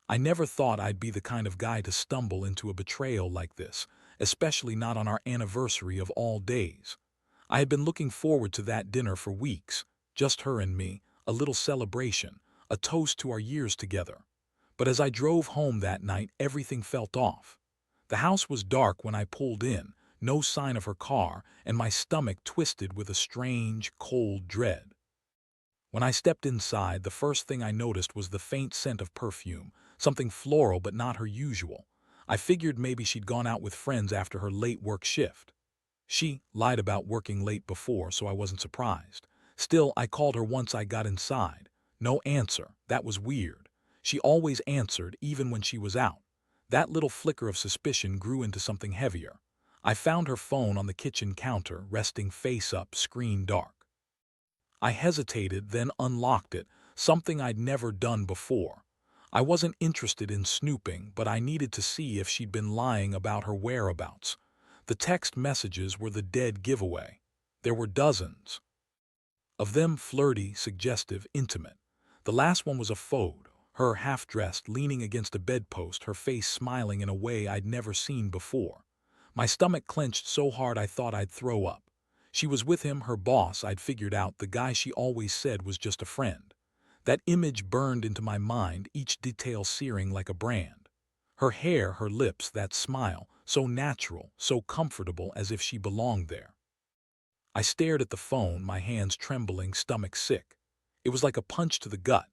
I never thought I'd be the kind of guy to stumble into a betrayal like this, especially not on our anniversary of all days. I had been looking forward to that dinner for weeks, just her and me, a little celebration, a toast to our years together. But as I drove home that night, everything felt off. The house was dark when I pulled in, no sign of her car, and my stomach twisted with a strange, cold dread. When I stepped inside, the first thing I noticed was the faint scent of perfume, something floral but not her usual. I figured maybe she'd gone out with friends after her late work shift. She lied about working late before, so I wasn't surprised. Still, I called her once I got inside. No answer. That was weird. She always answered, even when she was out. That little flicker of suspicion grew into something heavier. I found her phone on the kitchen counter, resting face up, screen dark. I hesitated, then unlocked it, something I'd never done before. I wasn't interested in snooping, but I needed to see if she'd been lying about her whereabouts. The text messages were the dead giveaway. There were dozens of them, flirty, suggestive, intimate. The last one was a photo, her half-dressed, leaning against a bedpost, her face smiling in a way I'd never seen before. My stomach clenched so hard I thought I'd throw up. She was with him, her boss. I'd figured out, the guy she always said was just a friend. That image burned into my mind, each detail searing like a brand. Her hair, her lips, that smile, so natural, so comfortable, as if she belonged there. I stared at the phone, my hands trembling, stomach sick. It was like a punch to the gut.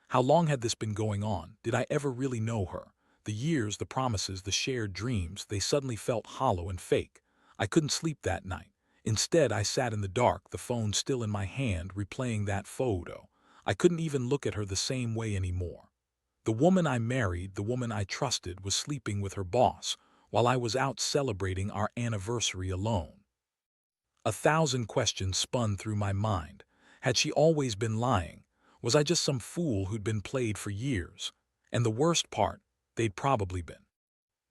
How long had this been going on? Did I ever really know her? The years, the promises, the shared dreams, they suddenly felt hollow and fake. I couldn't sleep that night. Instead, I sat in the dark, the phone still in my hand, replaying that photo. I couldn't even look at her the same way anymore. The woman I married, the woman I trusted, was sleeping with her boss, while I was out celebrating our anniversary alone. 1,000 questions spun through my mind. Had she always been lying? Was I just some fool who'd been played for years? And the worst part, they'd probably been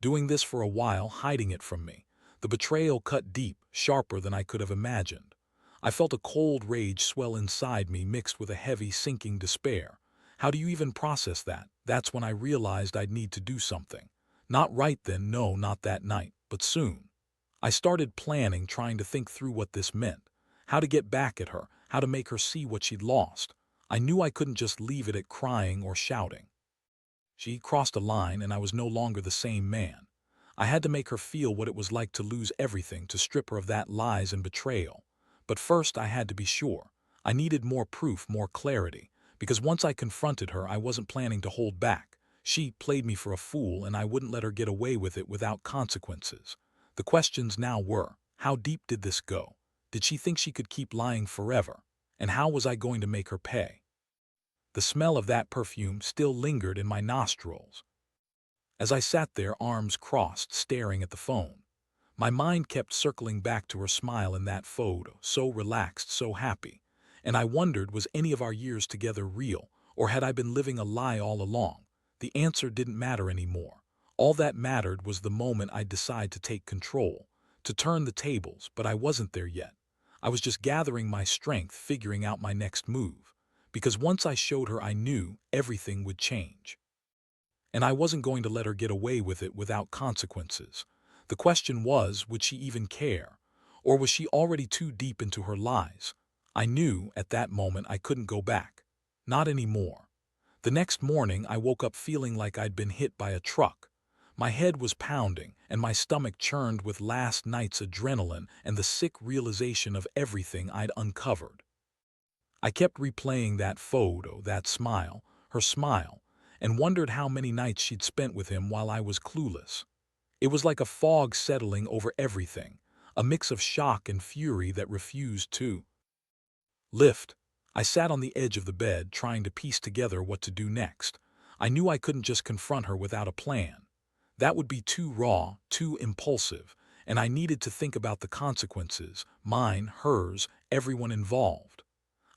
doing this for a while, hiding it from me. The betrayal cut deep, sharper than I could have imagined. I felt a cold rage swell inside me, mixed with a heavy, sinking despair. How do you even process that? That's when I realized I'd need to do something. Not right then, no, not that night, but soon. I started planning, trying to think through what this meant. How to get back at her, how to make her see what she'd lost. I knew I couldn't just leave it at crying or shouting. She crossed a line, and I was no longer the same man. I had to make her feel what it was like to lose everything, to strip her of that lies and betrayal. But first I had to be sure. I needed more proof, more clarity, because once I confronted her, I wasn't planning to hold back. She played me for a fool, and I wouldn't let her get away with it without consequences. The questions now were, how deep did this go? Did she think she could keep lying forever? And how was I going to make her pay? The smell of that perfume still lingered in my nostrils. As I sat there, arms crossed, staring at the phone, my mind kept circling back to her smile in that photo, so relaxed, so happy. And I wondered, was any of our years together real, or had I been living a lie all along? The answer didn't matter anymore. All that mattered was the moment I'd decide to take control, to turn the tables, but I wasn't there yet. I was just gathering my strength, figuring out my next move. Because once I showed her, I knew everything would change. And I wasn't going to let her get away with it without consequences. The question was, would she even care? Or was she already too deep into her lies? I knew at that moment I couldn't go back. Not anymore. The next morning, I woke up feeling like I'd been hit by a truck. My head was pounding, and my stomach churned with last night's adrenaline and the sick realization of everything I'd uncovered. I kept replaying that photo, that smile, her smile, and wondered how many nights she'd spent with him while I was clueless. It was like a fog settling over everything, a mix of shock and fury that refused to lift. I sat on the edge of the bed, trying to piece together what to do next. I knew I couldn't just confront her without a plan. That would be too raw, too impulsive, and I needed to think about the consequences, mine, hers, everyone involved.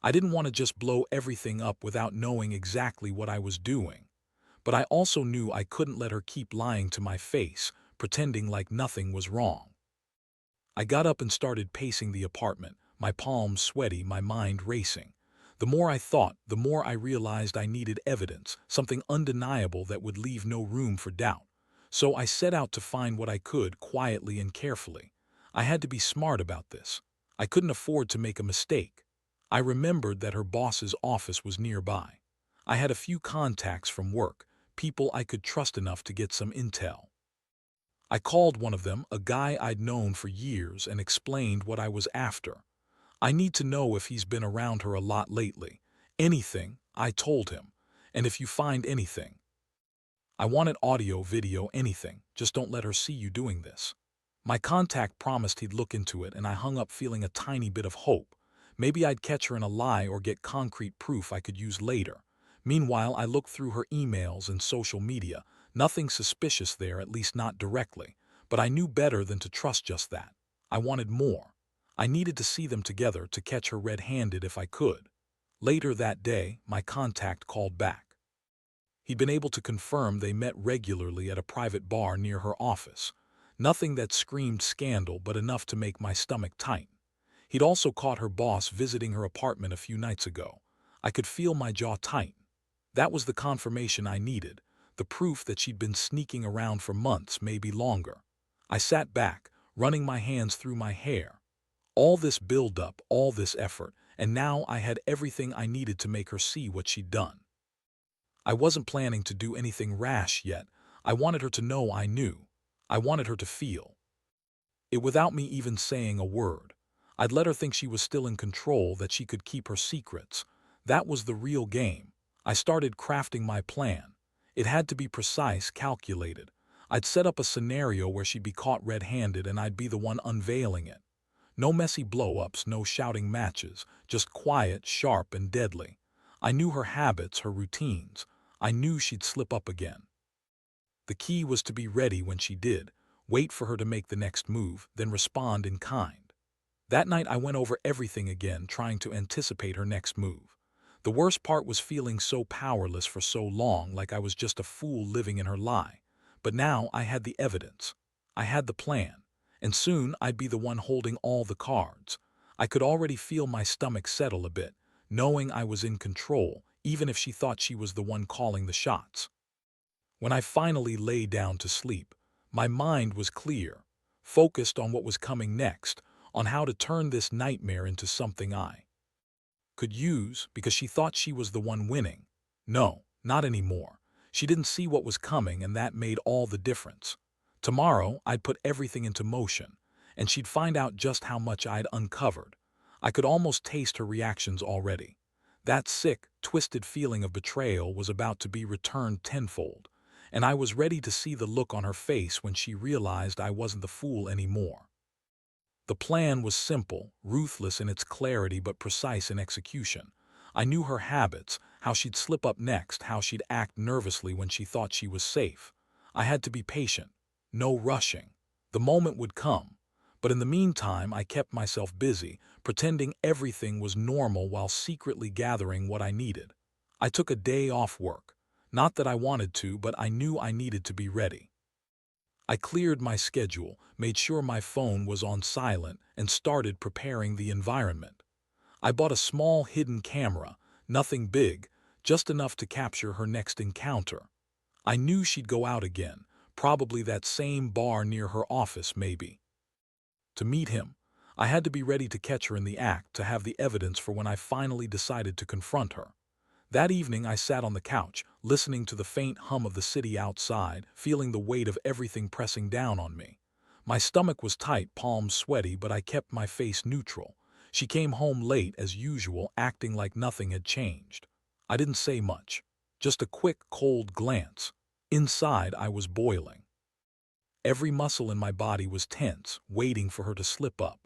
I didn't want to just blow everything up without knowing exactly what I was doing. But I also knew I couldn't let her keep lying to my face, pretending like nothing was wrong. I got up and started pacing the apartment, my palms sweaty, my mind racing. The more I thought, the more I realized I needed evidence, something undeniable that would leave no room for doubt. So I set out to find what I could quietly and carefully. I had to be smart about this. I couldn't afford to make a mistake. I remembered that her boss's office was nearby. I had a few contacts from work, people I could trust enough to get some intel. I called one of them, a guy I'd known for years, and explained what I was after. I need to know if he's been around her a lot lately. Anything, I told him. And if you find anything. I wanted audio, video, anything. Just don't let her see you doing this. My contact promised he'd look into it, and I hung up feeling a tiny bit of hope. Maybe I'd catch her in a lie or get concrete proof I could use later. Meanwhile, I looked through her emails and social media. Nothing suspicious there, at least not directly. But I knew better than to trust just that. I wanted more. I needed to see them together to catch her red-handed if I could. Later that day, my contact called back. He'd been able to confirm they met regularly at a private bar near her office. Nothing that screamed scandal, but enough to make my stomach tighten. He'd also caught her boss visiting her apartment a few nights ago. I could feel my jaw tighten. That was the confirmation I needed, the proof that she'd been sneaking around for months, maybe longer. I sat back, running my hands through my hair. All this build-up, all this effort, and now I had everything I needed to make her see what she'd done. I wasn't planning to do anything rash yet. I wanted her to know I knew. I wanted her to feel it without me even saying a word. I'd let her think she was still in control, that she could keep her secrets. That was the real game. I started crafting my plan. It had to be precise, calculated. I'd set up a scenario where she'd be caught red-handed and I'd be the one unveiling it. No messy blow-ups, no shouting matches, just quiet, sharp, and deadly. I knew her habits, her routines. I knew she'd slip up again. The key was to be ready when she did, wait for her to make the next move, then respond in kind. That night I went over everything again, trying to anticipate her next move. The worst part was feeling so powerless for so long, like I was just a fool living in her lie. But now I had the evidence. I had the plan. And soon I'd be the one holding all the cards. I could already feel my stomach settle a bit, knowing I was in control, even if she thought she was the one calling the shots. When I finally lay down to sleep, my mind was clear, focused on what was coming next, on how to turn this nightmare into something I could use, because she thought she was the one winning. No, not anymore. She didn't see what was coming, and that made all the difference. Tomorrow, I'd put everything into motion, and she'd find out just how much I'd uncovered. I could almost taste her reactions already. That sick, twisted feeling of betrayal was about to be returned tenfold, and I was ready to see the look on her face when she realized I wasn't the fool anymore. The plan was simple, ruthless in its clarity but precise in execution. I knew her habits, how she'd slip up next, how she'd act nervously when she thought she was safe. I had to be patient. No rushing. The moment would come. But in the meantime, I kept myself busy, pretending everything was normal while secretly gathering what I needed. I took a day off work. Not that I wanted to, but I knew I needed to be ready. I cleared my schedule, made sure my phone was on silent, and started preparing the environment. I bought a small hidden camera, nothing big, just enough to capture her next encounter. I knew she'd go out again, probably that same bar near her office maybe. To meet him, I had to be ready to catch her in the act, to have the evidence for when I finally decided to confront her. That evening I sat on the couch, listening to the faint hum of the city outside, feeling the weight of everything pressing down on me. My stomach was tight, palms sweaty, but I kept my face neutral. She came home late as usual, acting like nothing had changed. I didn't say much, just a quick, cold glance. Inside I was boiling. Every muscle in my body was tense, waiting for her to slip up.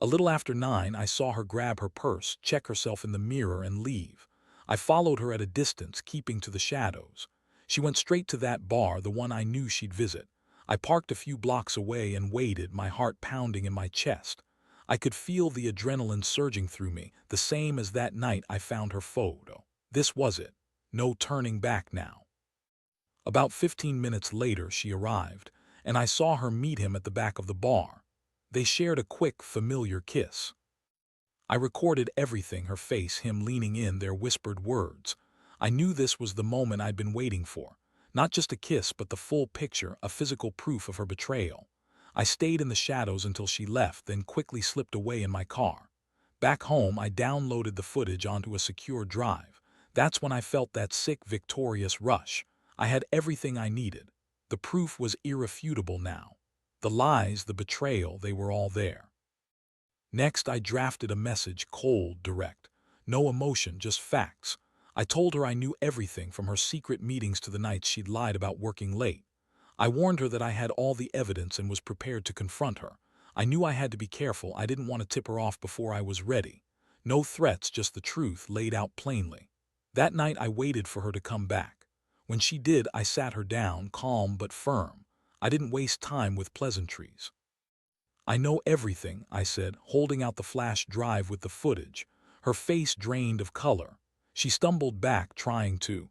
A little after 9, I saw her grab her purse, check herself in the mirror, and leave. I followed her at a distance, keeping to the shadows. She went straight to that bar, the one I knew she'd visit. I parked a few blocks away and waited, my heart pounding in my chest. I could feel the adrenaline surging through me, the same as that night I found her photo. This was it. No turning back now. About 15 minutes later, she arrived, and I saw her meet him at the back of the bar. They shared a quick, familiar kiss. I recorded everything, her face, him leaning in, their whispered words. I knew this was the moment I'd been waiting for. Not just a kiss, but the full picture, a physical proof of her betrayal. I stayed in the shadows until she left, then quickly slipped away in my car. Back home, I downloaded the footage onto a secure drive. That's when I felt that sick, victorious rush. I had everything I needed. The proof was irrefutable now. The lies, the betrayal, they were all there. Next, I drafted a message, cold, direct. No emotion, just facts. I told her I knew everything, from her secret meetings to the nights she'd lied about working late. I warned her that I had all the evidence and was prepared to confront her. I knew I had to be careful. I didn't want to tip her off before I was ready. No threats, just the truth laid out plainly. That night I waited for her to come back. When she did, I sat her down, calm but firm. I didn't waste time with pleasantries. "I know everything," I said, holding out the flash drive with the footage. Her face drained of color. She stumbled back, trying to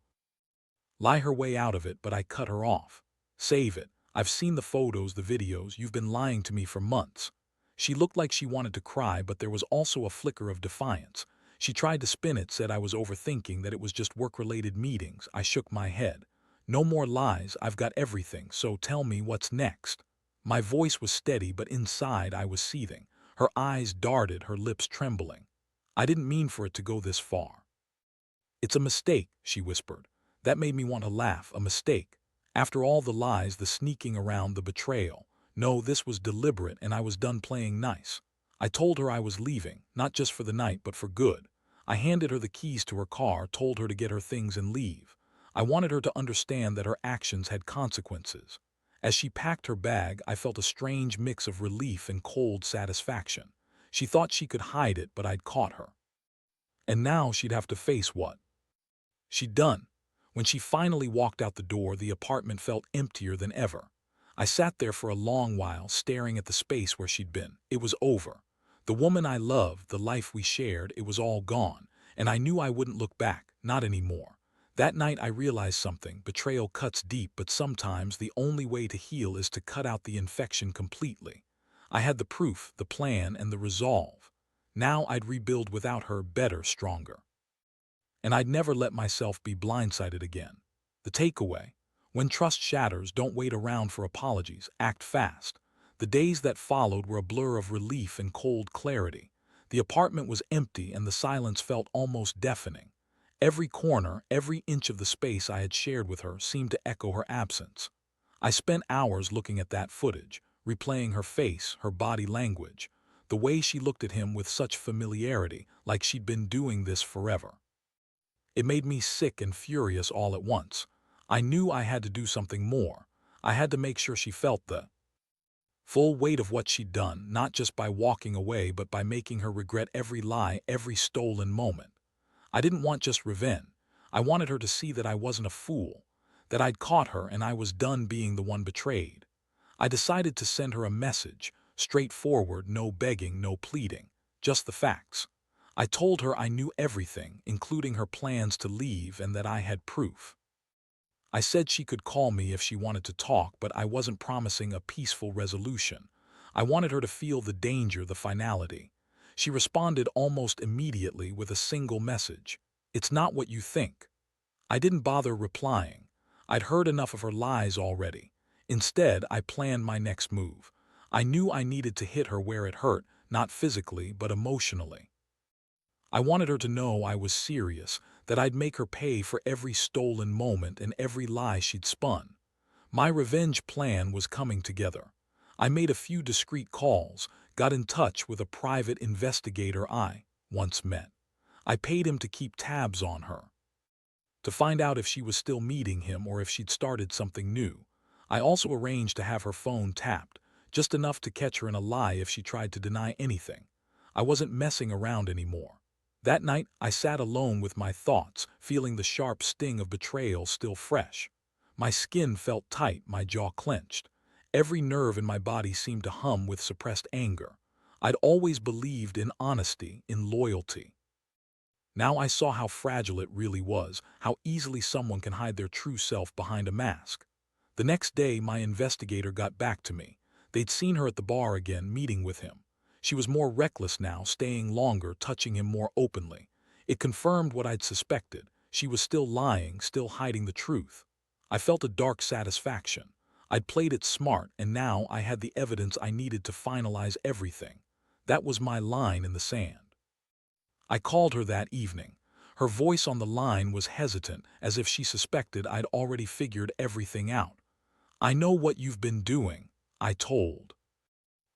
lie her way out of it, but I cut her off. "Save it. I've seen the photos, the videos. You've been lying to me for months." She looked like she wanted to cry, but there was also a flicker of defiance. She tried to spin it, said I was overthinking, that it was just work-related meetings. I shook my head. "No more lies. I've got everything, so tell me what's next." My voice was steady, but inside I was seething. Her eyes darted, her lips trembling. "I didn't mean for it to go this far." "It's a mistake," she whispered. That made me want to laugh. A mistake. After all the lies, the sneaking around, the betrayal. No, this was deliberate, and I was done playing nice. I told her I was leaving, not just for the night, but for good. I handed her the keys to her car, told her to get her things and leave. I wanted her to understand that her actions had consequences. As she packed her bag, I felt a strange mix of relief and cold satisfaction. She thought she could hide it, but I'd caught her. And now she'd have to face what she'd done. When she finally walked out the door, the apartment felt emptier than ever. I sat there for a long while, staring at the space where she'd been. It was over. The woman I loved, the life we shared, it was all gone, and I knew I wouldn't look back, not anymore. That night I realized something. Betrayal cuts deep, but sometimes the only way to heal is to cut out the infection completely. I had the proof, the plan, and the resolve. Now I'd rebuild without her, better, stronger. And I'd never let myself be blindsided again. The takeaway: when trust shatters, don't wait around for apologies, act fast. The days that followed were a blur of relief and cold clarity. The apartment was empty, and the silence felt almost deafening. Every corner, every inch of the space I had shared with her seemed to echo her absence. I spent hours looking at that footage, replaying her face, her body language, the way she looked at him with such familiarity, like she'd been doing this forever. It made me sick and furious all at once. I knew I had to do something more. I had to make sure she felt the full weight of what she'd done, not just by walking away, but by making her regret every lie, every stolen moment. I didn't want just revenge. I wanted her to see that I wasn't a fool, that I'd caught her and I was done being the one betrayed. I decided to send her a message, straightforward, no begging, no pleading, just the facts. I told her I knew everything, including her plans to leave, and that I had proof. I said she could call me if she wanted to talk, but I wasn't promising a peaceful resolution. I wanted her to feel the danger, the finality. She responded almost immediately with a single message: "It's not what you think." I didn't bother replying. I'd heard enough of her lies already. Instead, I planned my next move. I knew I needed to hit her where it hurt, not physically, but emotionally. I wanted her to know I was serious, that I'd make her pay for every stolen moment and every lie she'd spun. My revenge plan was coming together. I made a few discreet calls, got in touch with a private investigator I once met. I paid him to keep tabs on her, to find out if she was still meeting him or if she'd started something new. I also arranged to have her phone tapped, just enough to catch her in a lie if she tried to deny anything. I wasn't messing around anymore. That night, I sat alone with my thoughts, feeling the sharp sting of betrayal still fresh. My skin felt tight, my jaw clenched. Every nerve in my body seemed to hum with suppressed anger. I'd always believed in honesty, in loyalty. Now I saw how fragile it really was, how easily someone can hide their true self behind a mask. The next day, my investigator got back to me. They'd seen her at the bar again, meeting with him. She was more reckless now, staying longer, touching him more openly. It confirmed what I'd suspected. She was still lying, still hiding the truth. I felt a dark satisfaction. I'd played it smart, and now I had the evidence I needed to finalize everything. That was my line in the sand. I called her that evening. Her voice on the line was hesitant, as if she suspected I'd already figured everything out. "I know what you've been doing," I told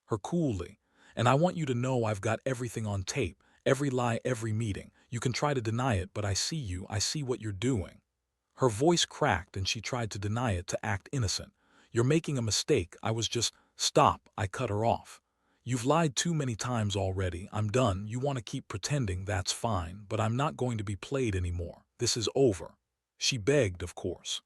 her coolly, "and I want you to know I've got everything on tape, every lie, every meeting. You can try to deny it, but I see you, I see what you're doing." Her voice cracked and she tried to deny it, to act innocent. "You're making a mistake. I was just—" "Stop," I cut her off. "You've lied too many times already. I'm done. You want to keep pretending, that's fine, but I'm not going to be played anymore. This is over." She begged, of course.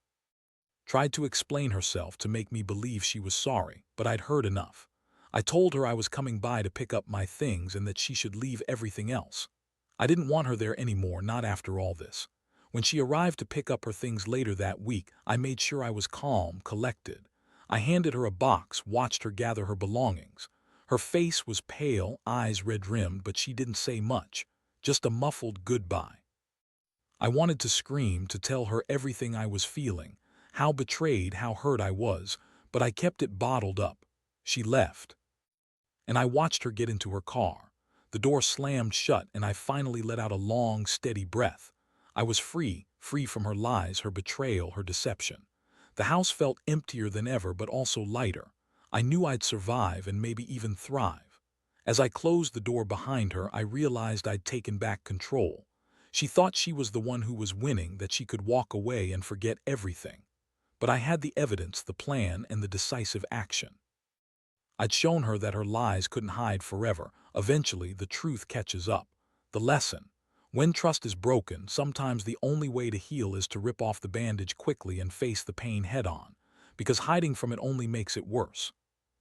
Tried to explain herself to make me believe she was sorry, but I'd heard enough. I told her I was coming by to pick up my things and that she should leave everything else. I didn't want her there anymore, not after all this. When she arrived to pick up her things later that week, I made sure I was calm, collected. I handed her a box, watched her gather her belongings. Her face was pale, eyes red-rimmed, but she didn't say much, just a muffled goodbye. I wanted to scream, to tell her everything I was feeling, how betrayed, how hurt I was, but I kept it bottled up. She left, and I watched her get into her car. The door slammed shut, and I finally let out a long, steady breath. I was free, free from her lies, her betrayal, her deception. The house felt emptier than ever, but also lighter. I knew I'd survive and maybe even thrive. As I closed the door behind her, I realized I'd taken back control. She thought she was the one who was winning, that she could walk away and forget everything. But I had the evidence, the plan, and the decisive action. I'd shown her that her lies couldn't hide forever. Eventually, the truth catches up. The lesson: when trust is broken, sometimes the only way to heal is to rip off the bandage quickly and face the pain head-on, because hiding from it only makes it worse.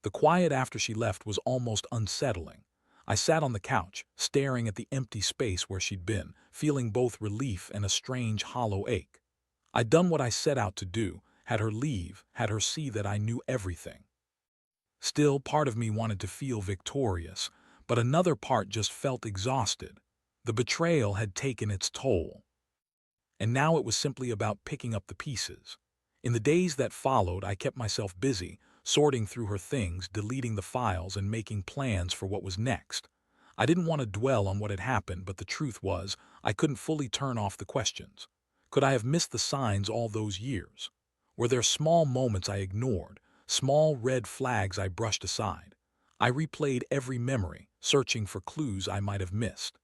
The quiet after she left was almost unsettling. I sat on the couch, staring at the empty space where she'd been, feeling both relief and a strange hollow ache. I'd done what I set out to do, had her leave, had her see that I knew everything. Still, part of me wanted to feel victorious, but another part just felt exhausted. The betrayal had taken its toll, and now it was simply about picking up the pieces. In the days that followed, I kept myself busy, sorting through her things, deleting the files, and making plans for what was next. I didn't want to dwell on what had happened, but the truth was, I couldn't fully turn off the questions. Could I have missed the signs all those years? Were there small moments I ignored, small red flags I brushed aside? I replayed every memory, searching for clues I might have missed.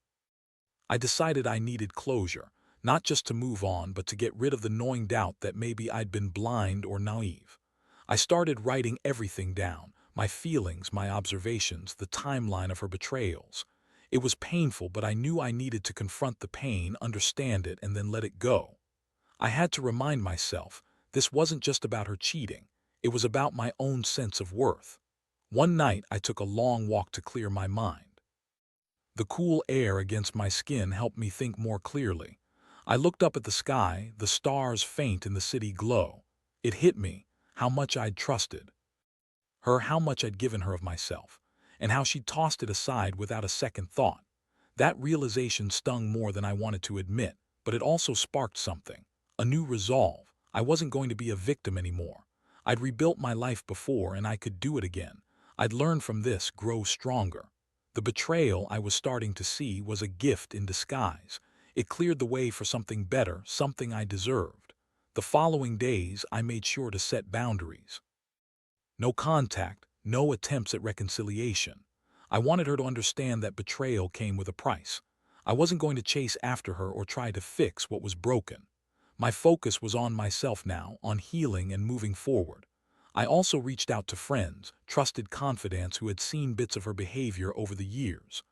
I decided I needed closure, not just to move on, but to get rid of the gnawing doubt that maybe I'd been blind or naive. I started writing everything down, my feelings, my observations, the timeline of her betrayals. It was painful, but I knew I needed to confront the pain, understand it, and then let it go. I had to remind myself, this wasn't just about her cheating. It was about my own sense of worth. One night, I took a long walk to clear my mind. The cool air against my skin helped me think more clearly. I looked up at the sky, the stars faint in the city glow. It hit me, how much I'd trusted her, how much I'd given her of myself, and how she'd tossed it aside without a second thought. That realization stung more than I wanted to admit, but it also sparked something, a new resolve. I wasn't going to be a victim anymore. I'd rebuilt my life before, and I could do it again. I'd learn from this, grow stronger. The betrayal I was starting to see was a gift in disguise. It cleared the way for something better, something I deserved. The following days, I made sure to set boundaries. No contact, no attempts at reconciliation. I wanted her to understand that betrayal came with a price. I wasn't going to chase after her or try to fix what was broken. My focus was on myself now, on healing and moving forward. I also reached out to friends, trusted confidants who had seen bits of her behavior over the years.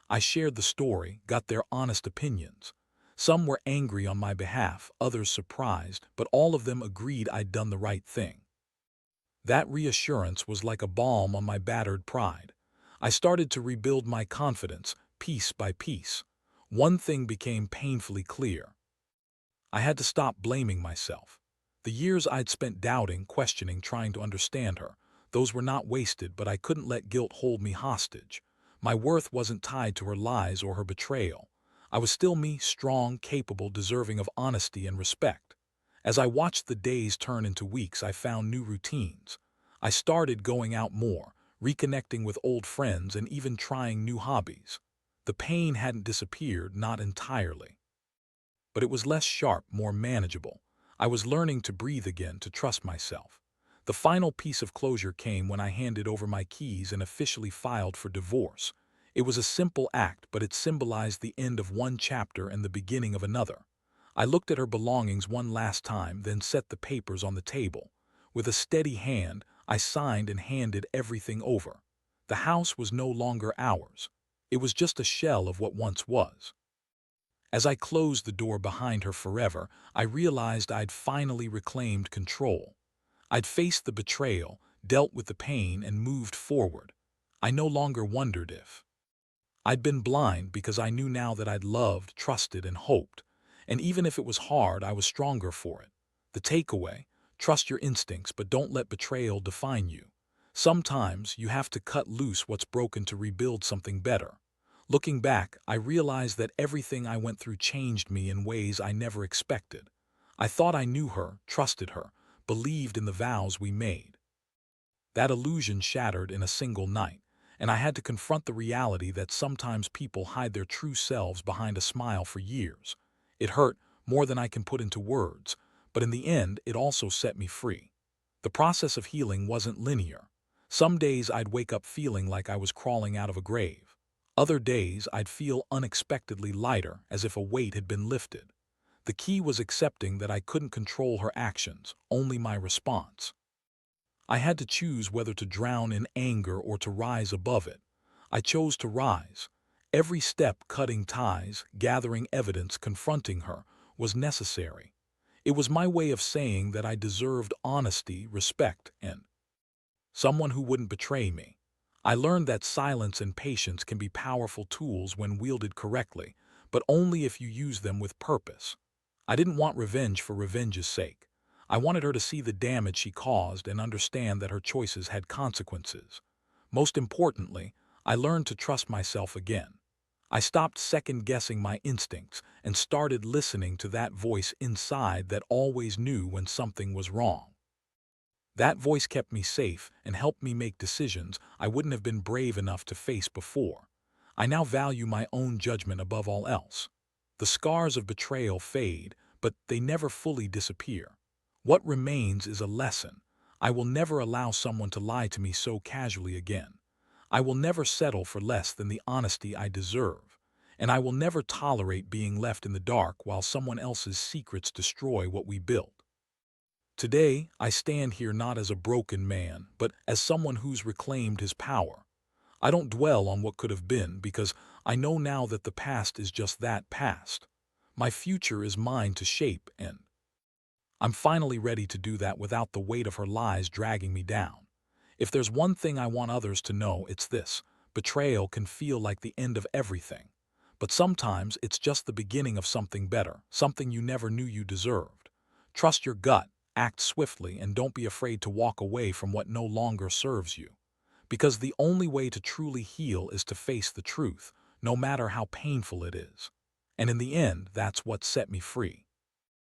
I shared the story, got their honest opinions. Some were angry on my behalf, others surprised, but all of them agreed I'd done the right thing. That reassurance was like a balm on my battered pride. I started to rebuild my confidence, piece by piece. One thing became painfully clear. I had to stop blaming myself. The years I'd spent doubting, questioning, trying to understand her, those were not wasted, but I couldn't let guilt hold me hostage. My worth wasn't tied to her lies or her betrayal. I was still me, strong, capable, deserving of honesty and respect. As I watched the days turn into weeks, I found new routines. I started going out more, reconnecting with old friends, and even trying new hobbies. The pain hadn't disappeared, not entirely. But it was less sharp, more manageable. I was learning to breathe again, to trust myself. The final piece of closure came when I handed over my keys and officially filed for divorce. It was a simple act, but it symbolized the end of one chapter and the beginning of another. I looked at her belongings one last time, then set the papers on the table. With a steady hand, I signed and handed everything over. The house was no longer ours. It was just a shell of what once was. As I closed the door behind her forever, I realized I'd finally reclaimed control. I'd faced the betrayal, dealt with the pain, and moved forward. I no longer wondered if I'd been blind, because I knew now that I'd loved, trusted, and hoped. And even if it was hard, I was stronger for it. The takeaway: trust your instincts, but don't let betrayal define you. Sometimes you have to cut loose what's broken to rebuild something better. Looking back, I realized that everything I went through changed me in ways I never expected. I thought I knew her, trusted her, believed in the vows we made. That illusion shattered in a single night, and I had to confront the reality that sometimes people hide their true selves behind a smile for years. It hurt more than I can put into words, but in the end, it also set me free. The process of healing wasn't linear. Some days I'd wake up feeling like I was crawling out of a grave. Other days I'd feel unexpectedly lighter, as if a weight had been lifted. The key was accepting that I couldn't control her actions, only my response. I had to choose whether to drown in anger or to rise above it. I chose to rise. Every step, cutting ties, gathering evidence, confronting her, was necessary. It was my way of saying that I deserved honesty, respect, and someone who wouldn't betray me. I learned that silence and patience can be powerful tools when wielded correctly, but only if you use them with purpose. I didn't want revenge for revenge's sake. I wanted her to see the damage she caused and understand that her choices had consequences. Most importantly, I learned to trust myself again. I stopped second-guessing my instincts and started listening to that voice inside that always knew when something was wrong. That voice kept me safe and helped me make decisions I wouldn't have been brave enough to face before. I now value my own judgment above all else. The scars of betrayal fade, but they never fully disappear. What remains is a lesson. I will never allow someone to lie to me so casually again. I will never settle for less than the honesty I deserve. And I will never tolerate being left in the dark while someone else's secrets destroy what we built. Today, I stand here not as a broken man, but as someone who's reclaimed his power. I don't dwell on what could have been, because I know now that the past is just that, past. My future is mine to shape, and I'm finally ready to do that without the weight of her lies dragging me down. If there's one thing I want others to know, it's this: betrayal can feel like the end of everything. But sometimes it's just the beginning of something better, something you never knew you deserved. Trust your gut, act swiftly, and don't be afraid to walk away from what no longer serves you. Because the only way to truly heal is to face the truth, no matter how painful it is. And in the end, that's what set me free.